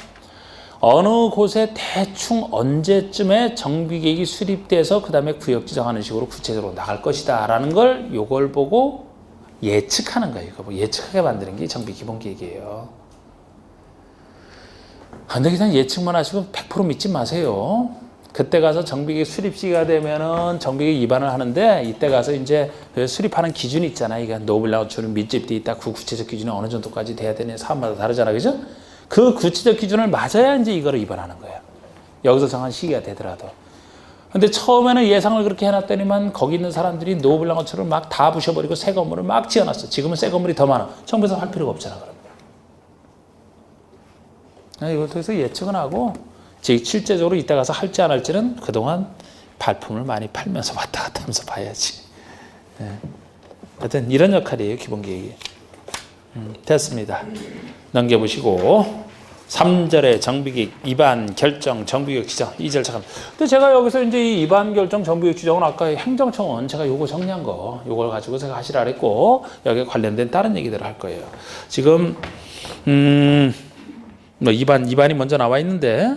어느 곳에 대충 언제쯤에 정비계획이 수립돼서 그 다음에 구역 지정하는 식으로 구체적으로 나갈 것이다 라는 걸 요걸 보고 예측하는 거예요. 이거 예측하게 만드는 게 정비 기본계획이에요. 근데 그냥 예측만 하시고 100% 믿지 마세요. 그때 가서 정비계획 수립 시기가 되면은 정비계획 위반을 하는데 이때 가서 이제 그 수립하는 기준이 있잖아요. 이게 노블라우처럼 밀집돼 있다. 그 구체적 기준이 어느 정도까지 돼야 되는 사업마다 다르잖아. 그죠? 그 구체적 기준을 맞아야 이제 이거를 위반하는 거예요. 여기서 정한 시기가 되더라도. 근데 처음에는 예상을 그렇게 해놨더니만 거기 있는 사람들이 노블랑어처럼 막 다 부셔버리고 새 건물을 막 지어놨어. 지금은 새 건물이 더 많아. 정부에서 할 필요가 없잖아. 그러면. 이걸 통해서 예측은 하고 실제적으로 이따 가서 할지 안 할지는 그동안 발품을 많이 팔면서 왔다 갔다 하면서 봐야지. 네. 하여튼 이런 역할이에요. 기본계획이. 됐습니다. 넘겨보시고 3절에 정비계획 위반 결정 정비계획 지정 2절 잠깐. 근데 제가 여기서 이제 이 위반 결정 정비계획 지정은 아까 행정청은 제가 요거 정리한 거 요걸 가지고 제가 하시라 그랬고 여기에 관련된 다른 얘기들을 할 거예요. 지금 뭐 위반이 먼저 나와 있는데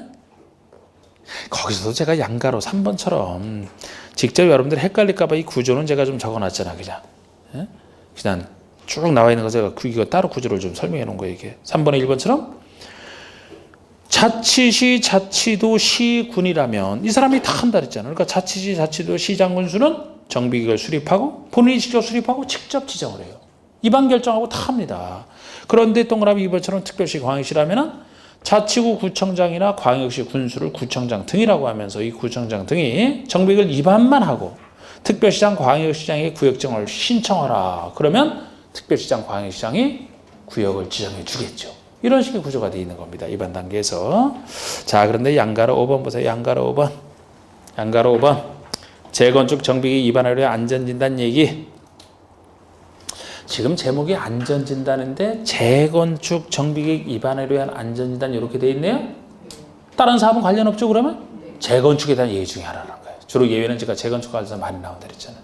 거기서도 제가 양가로 3번처럼 직접 여러분들 헷갈릴까 봐 이 구조는 제가 좀 적어놨잖아. 그냥 쭉 나와 있는 거 제가 이거 따로 구조를 좀 설명해 놓은 거예요. 이게 3번에 1번처럼 자치시, 자치도, 시군이라면 이 사람이 다 한다 그랬잖아요. 그러니까 자치시, 자치도, 시장군수는 정비계획을 수립하고 본인이 직접 수립하고 직접 지정을 해요. 위반 결정하고 다 합니다. 그런데 동그라미 2번처럼 특별시, 광역시라면은 자치구 구청장이나 광역시 군수를 구청장 등이라고 하면서 이 구청장 등이 정비계획을 위반만 하고 특별시장, 광역시장에게 구역정을 신청하라. 그러면 특별시장, 광역시장이 구역을 지정해 주겠죠. 이런 식의 구조가 되어 있는 겁니다. 이번 단계에서. 자, 그런데 양가로 5번 보세요. 양가로 5번. 재건축 정비계획 위반하려 위한 안전진단 얘기. 지금 제목이 안전진단인데 재건축 정비계획 위반하려 위한 안전진단 이렇게 되어 있네요. 다른 사업은 관련 없죠, 그러면? 재건축에 대한 예외 중에 하나라는 거예요. 주로 예외는 제가 재건축 관련해서 많이 나온다 그랬잖아요.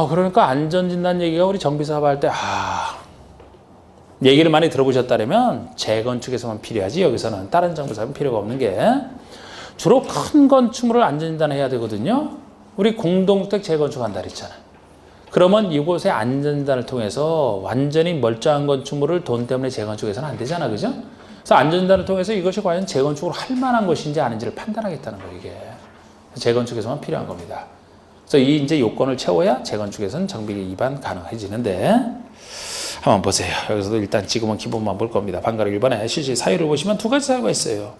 그러니까 안전진단 얘기가 우리 정비사업 할 때, 얘기를 많이 들어보셨다면 재건축에서만 필요하지 여기서는 다른 정비사업은 필요가 없는 게 주로 큰 건축물을 안전진단 해야 되거든요. 우리 공동주택 재건축한다 그랬잖아요. 그러면 이곳의 안전진단을 통해서 완전히 멀쩡한 건축물을 돈 때문에 재건축해서는 안 되잖아. 그죠? 그래서 안전진단을 통해서 이것이 과연 재건축으로 할 만한 것인지 아닌지를 판단하겠다는 거예요. 이게. 재건축에서만 필요한 겁니다. 그래서 이 이제 요건을 채워야 재건축에서는 정비계획 위반 가능해지는데 한번 보세요. 여기서도 일단 지금은 기본만 볼 겁니다. 방가로 1번에 실시 사유를 보시면 두 가지 사유가 있어요.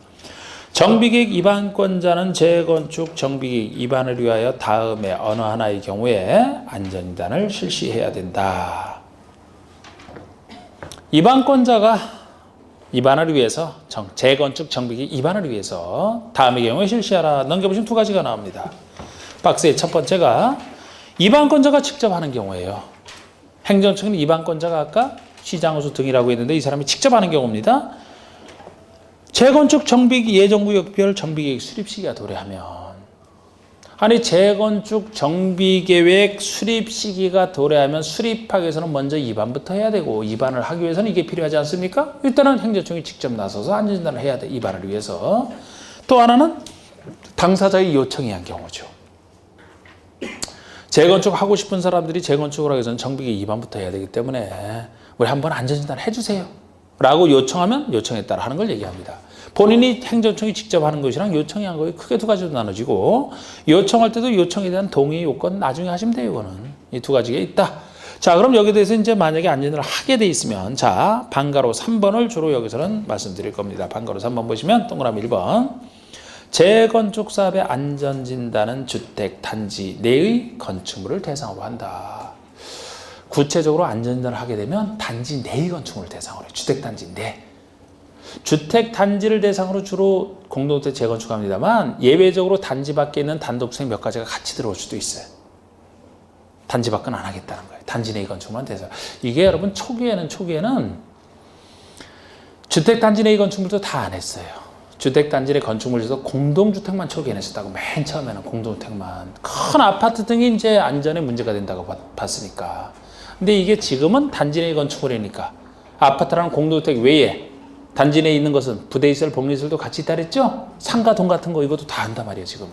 정비계획 위반권자는 재건축 정비계획 위반을 위하여 다음에 어느 하나의 경우에 안전진단을 실시해야 된다. 입안권자가 입안을 위해서 재건축 정비기 입안을 위해서 다음의 경우에 실시하라. 넘겨보시면 두 가지가 나옵니다. 박스의 첫 번째가 입안권자가 직접 하는 경우예요. 행정처는 입안권자가 아까 시장호수 등이라고 했는데 이 사람이 직접 하는 경우입니다. 재건축 정비기 예정구역별 정비계획 수립 시기가 도래하면, 아니 재건축 정비계획 수립 시기가 도래하면 수립하기 위해서는 먼저 입안부터 해야 되고, 입안을 하기 위해서는 이게 필요하지 않습니까? 일단은 행정청이 직접 나서서 안전진단을 해야 돼, 입안을 위해서. 또 하나는 당사자의 요청이 한 경우죠. 재건축 하고 싶은 사람들이 재건축을 하기 위해서는 정비계획 입안부터 해야 되기 때문에 우리 한번 안전진단 해주세요 라고 요청하면 요청에 따라 하는 걸 얘기합니다. 본인이 행정청이 직접 하는 것이랑 요청이 한 거에 크게 두 가지로 나눠지고, 요청할 때도 요청에 대한 동의 요건 나중에 하시면 돼요. 이거는 이 두 가지가 있다. 자, 그럼 여기에 대해서 이제 만약에 안전을 하게 돼 있으면, 자, 방가로 3번을 주로 여기서는 말씀드릴 겁니다. 방가로 3번 보시면 동그라미 1번. 재건축 사업의 안전진단은 주택 단지 내의 건축물을 대상으로 한다. 구체적으로 안전진단을 하게 되면 단지 내의 건축물을 대상으로 해요. 주택 단지 내. 주택 단지를 대상으로 주로 공동주택 재건축합니다만, 예외적으로 단지 밖에 있는 단독주택 몇 가지가 같이 들어올 수도 있어요. 단지 밖은 안 하겠다는 거예요. 단지 내의 건축물만 대상. 이게 여러분 초기에는 주택 단지 내의 건축물도 다 안 했어요. 주택 단지 내 건축물에서 공동주택만 초기에는 했었다고. 맨 처음에는 공동주택만. 큰 아파트 등이 이제 안전에 문제가 된다고 봤으니까. 근데 이게 지금은 단지 내의 건축물이니까 아파트라는 공동주택 외에 단지 내에 있는 것은 부대시설, 복리시설도 같이 있다 그랬죠? 상가, 동 같은 거 이것도 다 한단 말이에요, 지금은.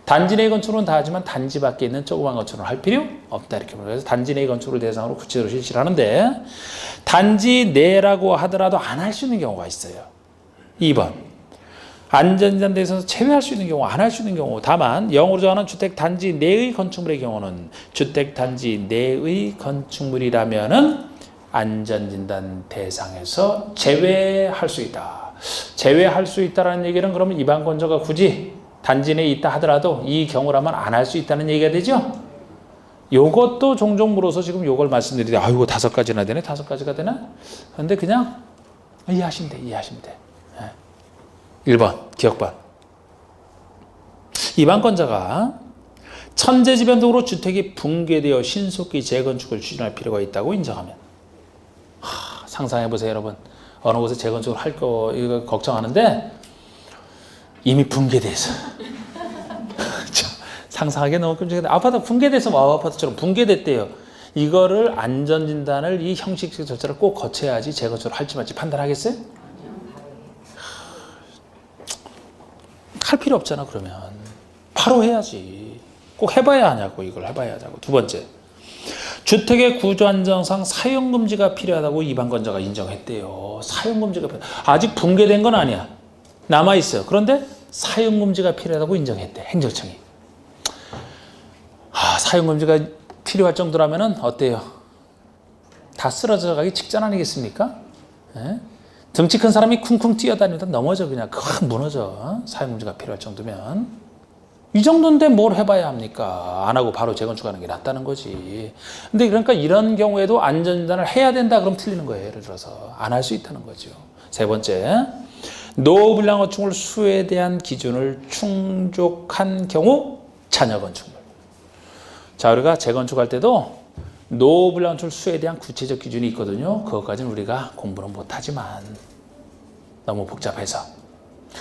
단지 내의 건축은 다 하지만 단지 밖에 있는 조그만 건축은 할 필요 없다, 이렇게 보는 거예요. 그래서 단지 내의 건축을 대상으로 구체적으로 실시를 하는데, 단지 내라고 하더라도 안 할 수 있는 경우가 있어요. 2번. 안전진단 대상에서 제외할 수 있는 경우, 안 할 수 있는 경우. 다만 영어로 정하는 주택 단지 내의 건축물의 경우는 주택 단지 내의 건축물이라면은 안전진단 대상에서 제외할 수 있다. 제외할 수 있다라는 얘기는 그러면 입안권자가 굳이 단지 내에 있다 하더라도 이 경우라면 안 할 수 있다는 얘기가 되죠. 요것도 종종 물어서 지금 요걸 말씀드리는데, 이거 5가지나 되네? 5가지가 되나? 근데 그냥 이해하시면 돼. 1번 기억반. 입안권자가 천재지변 등으로 주택이 붕괴되어 신속히 재건축을 추진할 필요가 있다고 인정하면, 상상해보세요, 여러분. 어느 곳에 재건축을 할 거 이거 걱정하는데 이미 붕괴돼서 상상하기 너무 끔찍한데, 아파트가 붕괴돼서 아파트처럼 붕괴됐대요. 이거를 안전진단을 이 형식적 절차를 꼭 거쳐야지 재건축을 할지 말지 판단하겠어요? 할 필요 없잖아. 그러면 바로 해야지. 꼭 해봐야 하냐고. 이걸 해봐야 하냐고. 두 번째, 주택의 구조 안정상 사용금지가 필요하다고 입안권자가 인정했대요. 사용금지가 아직 붕괴된 건 아니야. 남아있어요. 그런데 사용금지가 필요하다고 인정했대, 행정청이. 사용금지가 필요할 정도라면 어때요? 다 쓰러져 가기 직전 아니겠습니까? 예? 덩치 큰 사람이 쿵쿵 뛰어다니다 넘어져, 그냥 무너져. 사용금지가 필요할 정도면. 이 정도인데 뭘 해봐야 합니까? 안 하고 바로 재건축하는 게 낫다는 거지. 근데 그러니까 이런 경우에도 안전진단을 해야 된다 그럼 틀리는 거예요. 예를 들어서 안 할 수 있다는 거죠. 세 번째, 노후불량 건축물 수에 대한 기준을 충족한 경우 잔여 건축물. 자, 우리가 재건축할 때도 노후불량 건축물 수에 대한 구체적 기준이 있거든요. 그것까지는 우리가 공부는 못하지만 너무 복잡해서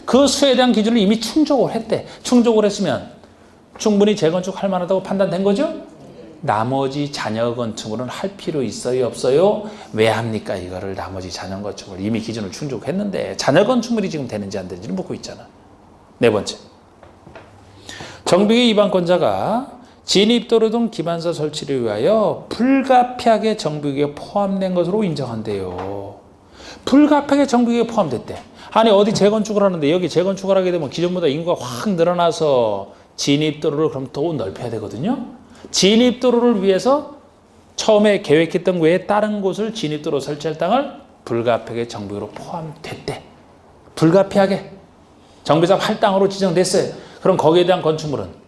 그 수에 대한 기준을 이미 충족을 했대. 충족을 했으면 충분히 재건축할 만하다고 판단된 거죠? 나머지 잔여 건축물은 할 필요 있어요, 없어요? 왜 합니까? 이거를 나머지 잔여 건축물 이미 기준을 충족했는데 잔여 건축물이 지금 되는지 안 되는지를 묻고 있잖아. 네 번째, 정비계 입안권자가 진입도로 등 기반서 설치를 위하여 불가피하게 정비계획에 포함된 것으로 인정한대요. 불가피하게 정비계획에 포함됐대. 아니 어디 재건축을 하는데 여기 재건축을 하게 되면 기존보다 인구가 확 늘어나서 진입도로를 그럼 더 넓혀야 되거든요. 진입도로를 위해서 처음에 계획했던 외에 다른 곳을 진입도로 설치할 땅을 불가피하게 정비계획으로 포함됐대. 불가피하게 정비사업 할 땅으로 지정됐어요. 그럼 거기에 대한 건축물은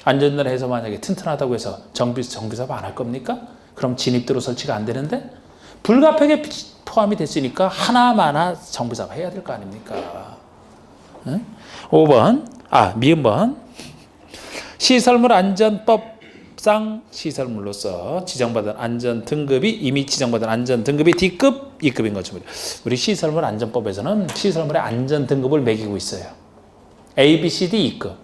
안전을 해서 만약에 튼튼하다고 해서 정비사업 안 할 겁니까? 그럼 진입도로 설치가 안 되는데 불가피하게 포함이 됐으니까 하나마나 정비사업 해야 될 거 아닙니까? 응? 5번, 미음번. 시설물 안전법상 시설물로서 지정받은 안전 등급이 이미 지정받은 안전 등급이 D급, E급인 거죠. 우리 시설물 안전법에서는 시설물의 안전 등급을 매기고 있어요. A, B, C, D, E급.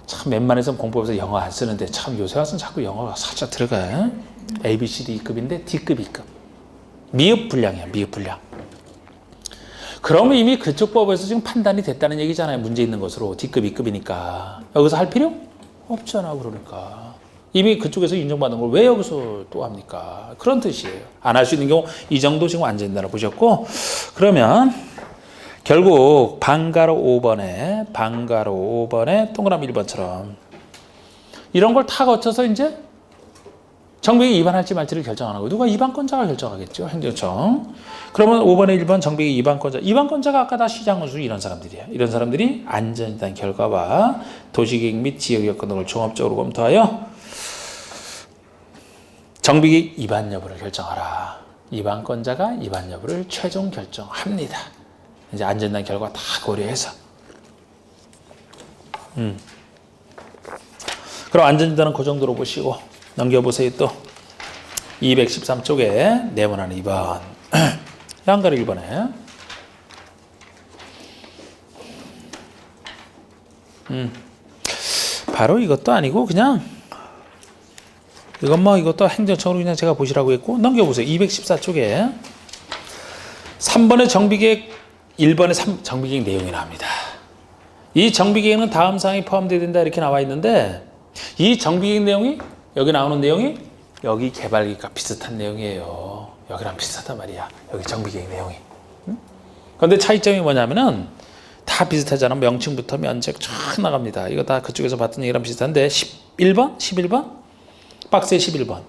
참 웬만해서 공법에서 영어 안 쓰는데 참 요새 와서는 자꾸 영어가 살짝 들어가. A, B, C, D, E급인데 D급, E급. 미흡 분량이야, 미흡 분량. 그러면 이미 그쪽 법에서 지금 판단이 됐다는 얘기잖아요. 문제 있는 것으로. D급, E급이니까. 여기서 할 필요 없잖아, 그러니까. 이미 그쪽에서 인정받은 걸 왜 여기서 또 합니까? 그런 뜻이에요. 안 할 수 있는 경우 이 정도 지금 안 된다고 보셨고, 그러면 결국 방가로 5번에 동그라미 1번처럼 이런 걸 다 거쳐서 이제 정비계 위반할지 말지를 결정하는 거예요. 누가 위반권자가 결정하겠죠. 행정청. 그러면 5번에 1번 정비계 위반권자. 위반권자가 아까 다 시장원수 이런 사람들이에요. 이런 사람들이 안전진단 결과와 도시계획 및 지역여건 등을 종합적으로 검토하여 정비계 위반 여부를 결정하라. 위반권자가 위반 여부를 최종 결정합니다. 이제 안전진단 결과 다 고려해서. 그럼 안전진단은 그 정도로 보시고 넘겨보세요. 또 213쪽에 네모난 2번 양가로 1번에 바로 이것도 아니고 그냥 이건 뭐 이것도 행정청으로 그냥 제가 보시라고 했고 넘겨보세요. 214쪽에 3번의 정비계획 1번의 정비계획 내용이 나옵니다. 이 정비계획은 다음 사항이 포함되어야 된다 이렇게 나와 있는데 이 정비계획 내용이 여기 나오는 내용이 여기 개발계획과 비슷한 내용이에요. 여기랑 비슷하단 말이야. 여기 정비계획 내용이. 그런데 차이점이 뭐냐면은 다 비슷하잖아. 명칭부터 면책 쫙 나갑니다. 이거 다 그쪽에서 봤던 얘기랑 비슷한데 11번? 박스의 11번.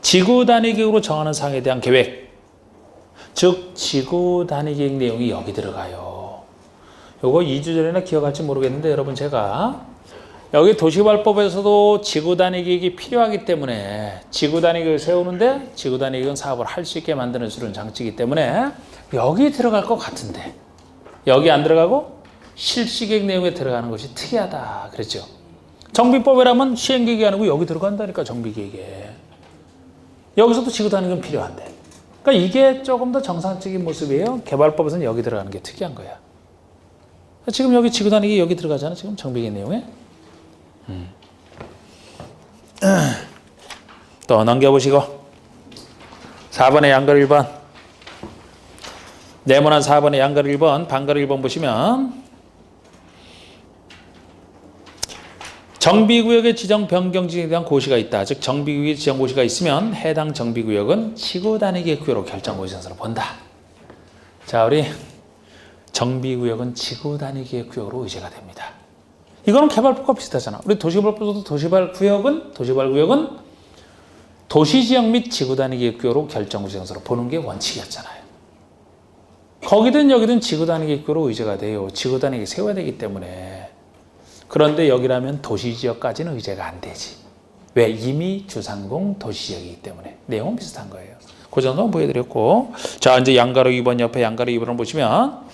지구 단위 계획으로 정하는 사항에 대한 계획. 즉 지구 단위 계획 내용이 여기 들어가요. 요거 2주 전에나 기억할지 모르겠는데 여러분 제가 여기 도시개발법에서도 지구 단위 계획이 필요하기 때문에 지구 단위 계획을 세우는데 지구 단위 계획은 사업을 할 수 있게 만드는 수련 장치이기 때문에 여기 들어갈 것 같은데 여기 안 들어가고 실시계획 내용에 들어가는 것이 특이하다 그랬죠. 정비법이라면 시행계획이 아니고 여기 들어간다니까 정비계획에. 여기서도 지구 단위 계획은 필요한데. 그러니까 이게 조금 더 정상적인 모습이에요. 개발법에서는 여기 들어가는 게 특이한 거야. 지금 여기 지구 단위 계획 여기 들어가잖아. 지금 정비계획 내용에. 또 넘겨보시고 4번의 양가로 1번 네모난 4번의 양가로 1번 방가로 1번 보시면 정비구역의 지정 변경 지정에 대한 고시가 있다. 즉 정비구역의 지정 고시가 있으면 해당 정비구역은 지구 단위 계획구역으로 결정 고시선서로 본다. 자, 우리 정비구역은 지구 단위 계획구역으로 의제가 됩니다. 이거는 개발법과 비슷하잖아. 우리 도시개발법도 도시개발구역은 도시지역 및 지구단위 계획구역으로 결정구시선서로 보는 게 원칙이었잖아요. 거기든 여기든 지구단위 계획구역으로 의제가 돼요. 지구단위 계획 세워야 되기 때문에. 그런데 여기라면 도시지역까지는 의제가 안 되지. 왜? 이미 주상공 도시지역이기 때문에. 내용은 비슷한 거예요. 그 정도는 보여드렸고. 자, 이제 양가로 2번 옆에 양가로 2번을 보시면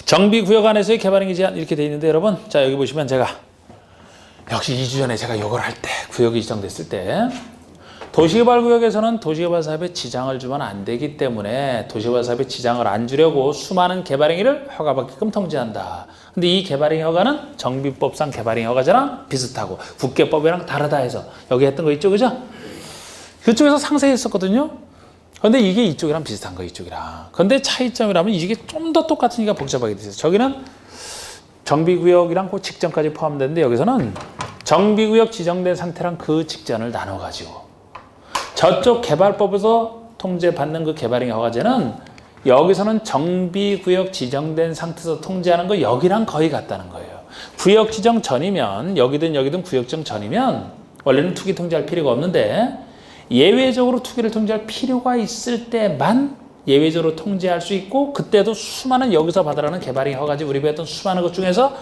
정비구역 안에서의 개발행위 제한 이렇게 돼 있는데 여러분 자 여기 보시면 제가 역시 2주 전에 제가 이걸 할 때 구역이 지정됐을 때 도시개발구역에서는 도시개발 사업에 지장을 주면 안 되기 때문에 도시개발 사업에 지장을 안 주려고 수많은 개발행위를 허가받게끔 통제한다. 근데 이 개발행위 허가는 정비법상 개발행위 허가제랑 비슷하고 국계법이랑 다르다 해서 여기 했던 거 있죠, 그죠? 그쪽에서 상세히 했었거든요. 근데 이게 이쪽이랑 비슷한 거예요, 이쪽이랑. 근데 차이점이라면 이게 좀 더 똑같으니까 복잡하게 됐어요. 저기는 정비구역이랑 그 직전까지 포함되는데 여기서는 정비구역 지정된 상태랑 그 직전을 나눠가지고 저쪽 개발법에서 통제받는 그 개발행위 허가제는 여기서는 정비구역 지정된 상태에서 통제하는 거 여기랑 거의 같다는 거예요. 구역 지정 전이면 여기든 구역 지정 전이면 원래는 투기 통제할 필요가 없는데 예외적으로 투기를 통제할 필요가 있을 때만 예외적으로 통제할 수 있고 그때도 수많은 여기서 받으라는 개발행위 허가지 우리 배웠던 수많은 것 중에서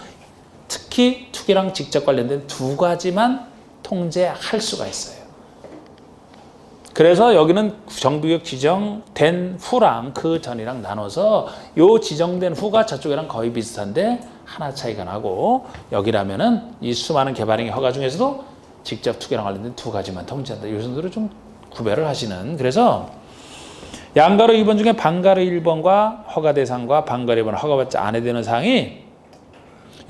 특히 투기랑 직접 관련된 두 가지만 통제할 수가 있어요. 그래서 여기는 정비구역 지정된 후랑 그 전이랑 나눠서 요 지정된 후가 저쪽이랑 거의 비슷한데 하나 차이가 나고, 여기라면은 이 수많은 개발행위 허가 중에서도 직접 투기랑 관련된 두 가지만 통지한다. 이 정도로 좀 구별을 하시는. 그래서 양가로 2번 중에 방가로 1번과 허가 대상과 방가로 2번 허가받지 않아야 되는 사항이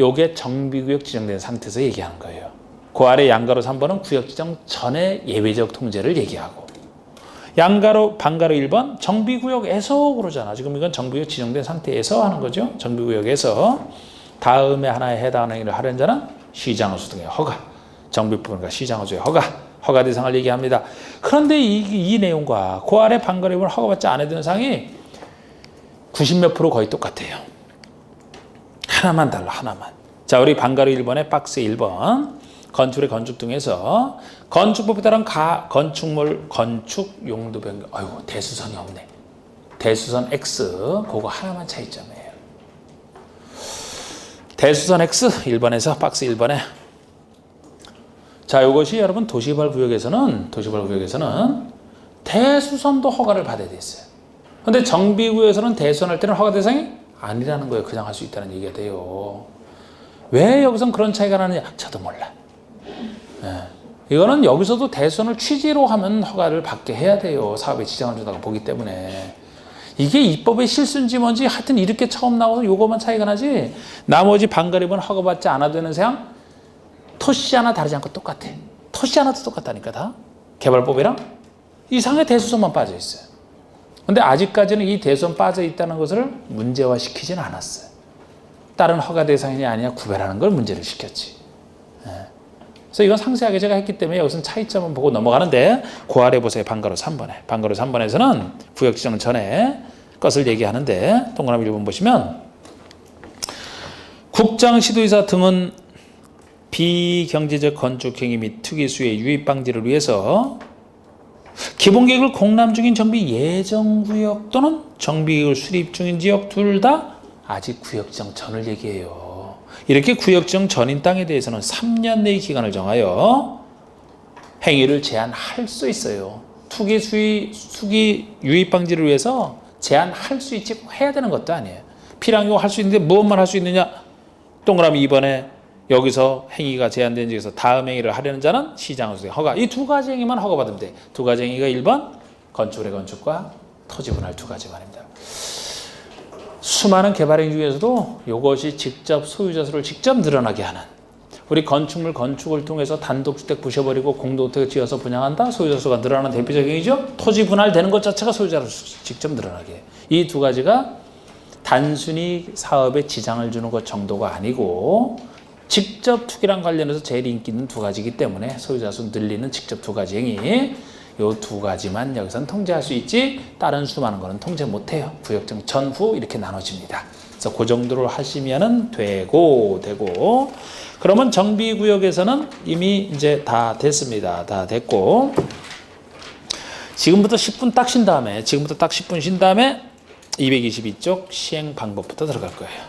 요게 정비구역 지정된 상태에서 얘기하는 거예요. 그 아래 양가로 3번은 구역 지정 전에 예외적 통제를 얘기하고, 양가로 방가로 1번 정비구역에서 그러잖아. 지금 이건 정비구역 지정된 상태에서 하는 거죠. 정비구역에서 다음에 하나에 해당하는 일을 하려는 자는 시장허수 등의 허가, 정비법인과 시장허수의 허가 대상을 얘기합니다. 그런데 이 내용과 그 아래 방가로 1번 허가받지 않아야 되는 사항이 90몇 프로 거의 똑같아요. 하나만 달라, 하나만. 자, 우리 방가로 1번의 박스 1번. 건축의 건축 등에서 건축법에 따른 건축물 건축 용도 변경. 아이고, 대수선이 없네. 대수선 X 그거 하나만 차이점이에요. 대수선 X 1번에서 박스 1번에. 자, 이것이 여러분 도시개발 구역에서는 대수선도 허가를 받아야 돼 있어요. 근데 정비구에서는 대수선할 때는 허가 대상이 아니라는 거예요. 그냥 할 수 있다는 얘기가 돼요. 왜 여기선 그런 차이가 나느냐? 저도 몰라. 네. 이거는 여기서도 대수선을 취지로 하면 허가를 받게 해야 돼요. 사업에 지장을 준다고 보기 때문에. 이게 입법의 실수인지 뭔지 하여튼 이렇게 처음 나와서 요거만 차이가 나지, 나머지 방가림은 허가받지 않아도 되는 사항 토시 하나 다르지 않고 똑같아. 토시 하나도 똑같다니까 다. 개발법이랑 이상의 대수선만 빠져 있어요. 근데 아직까지는 이 대수선 빠져 있다는 것을 문제화시키지는 않았어요. 다른 허가 대상이냐 아니냐 구별하는 걸 문제를 시켰지. 그래서 이건 상세하게 제가 했기 때문에 여기서는 차이점을 보고 넘어가는데, 그 아래 보세요. 방가로 3번에. 방가로 3번에서는 구역 지정 전에 것을 얘기하는데, 동그라미 1번 보시면 국장, 시도의사 등은 비경제적 건축행위 및 투기 수의 유입 방지를 위해서 기본계획을 공람 중인 정비 예정구역 또는 정비계획을 수립 중인 지역 둘 다 아직 구역 지정 전을 얘기해요. 이렇게 구역 지정 전인 땅에 대해서는 3년 내의 기간을 정하여 행위를 제한할 수 있어요. 투기 유입 방지를 위해서 제한할 수 있지 꼭 해야 되는 것도 아니에요. 필요한 경우 할 수 있는데 무엇만 할 수 있느냐? 동그라미 2번에 여기서 행위가 제한된 지에서 다음 행위를 하려는 자는 시장허수 허가. 이 두 가지 행위만 허가받으면 돼. 두 가지 행위가 1번 건축물의 건축과 토지 분할 두 가지만입니다. 수많은 개발행위 중에서도 이것이 직접 소유자 수를 직접 늘어나게 하는, 우리 건축물 건축을 통해서 단독주택 부셔버리고 공동주택 지어서 분양한다. 소유자 수가 늘어나는 대표적인 행위죠. 토지 분할되는 것 자체가 소유자 수 직접 늘어나게 해요. 이 두 가지가 단순히 사업에 지장을 주는 것 정도가 아니고 직접 투기랑 관련해서 제일 인기 있는 두 가지이기 때문에 소유자 수 늘리는 직접 두 가지 행위, 요 두 가지만 여기서는 통제할 수 있지 다른 수많은 거는 통제 못해요. 구역정 전후 이렇게 나눠집니다. 그래서 그 정도로 하시면은 되고 그러면 정비구역에서는 이미 이제 다 됐습니다. 다 됐고, 지금부터 10분 딱 쉰 다음에 222쪽 시행 방법부터 들어갈 거예요.